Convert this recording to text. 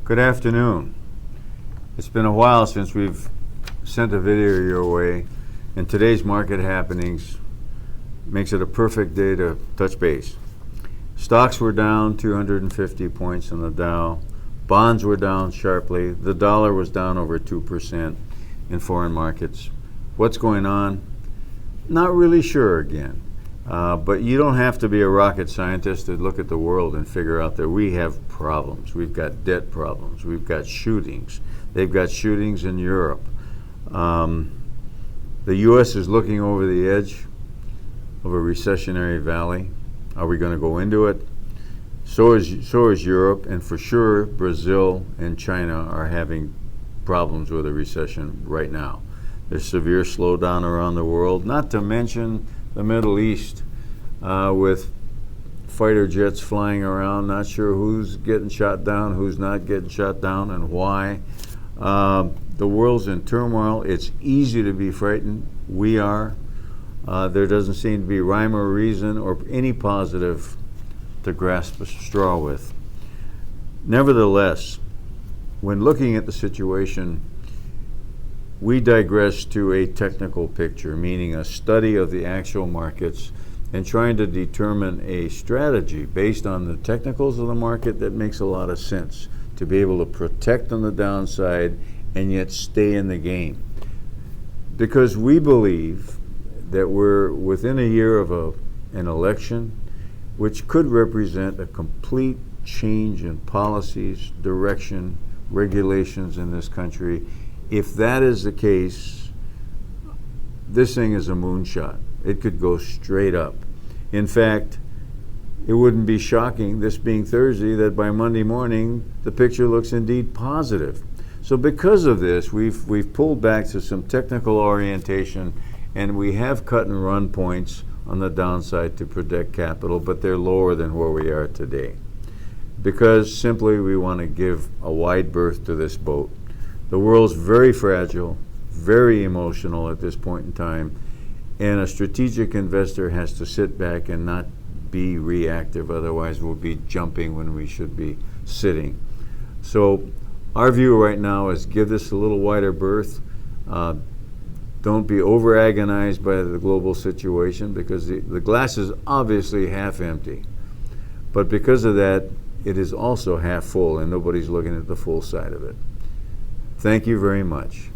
Good afternoon. It's been a while since we've sent a video your way, and today's market happenings makes it a perfect day to touch base. Stocks were down 250 points in the Dow. Bonds were down sharply. The dollar was down over 2% in foreign markets. What's going on? Not really sure again. But you don't have to be a rocket scientist to look at the world and figure out that we have problems. We've got debt problems. We've got shootings. They've got shootings in Europe. The U.S. is looking over the edge of a recessionary valley. Are we going to go into it? So is Europe, and for sure Brazil and China are having problems with a recession right now. There's severe slowdown around the world, not to mention the Middle East, with fighter jets flying around, not sure who's getting shot down, who's not getting shot down, and why. The world's in turmoil. It's easy to be frightened. We are. There doesn't seem to be rhyme or reason or any positive to grasp a straw with. Nevertheless, when looking at the situation, we digress to a technical picture, meaning a study of the actual markets and trying to determine a strategy based on the technicals of the market that makes a lot of sense to be able to protect on the downside and yet stay in the game. Because we believe that we're within a year of an election which could represent a complete change in policies, direction, regulations in this country. If that is the case, this thing is a moonshot. It could go straight up. In fact, it wouldn't be shocking, this being Thursday, that by Monday morning the picture looks indeed positive. So because of this, we've pulled back to some technical orientation, and we have cut and run points on the downside to protect capital, but they're lower than where we are today. Because simply we want to give a wide berth to this boat. The world's very fragile, very emotional at this point in time, and a strategic investor has to sit back and not be reactive, otherwise we'll be jumping when we should be sitting. So our view right now is give this a little wider berth. Don't be over agonized by the global situation, because the glass is obviously half empty. But because of that, it is also half full, and nobody's looking at the full side of it. Thank you very much.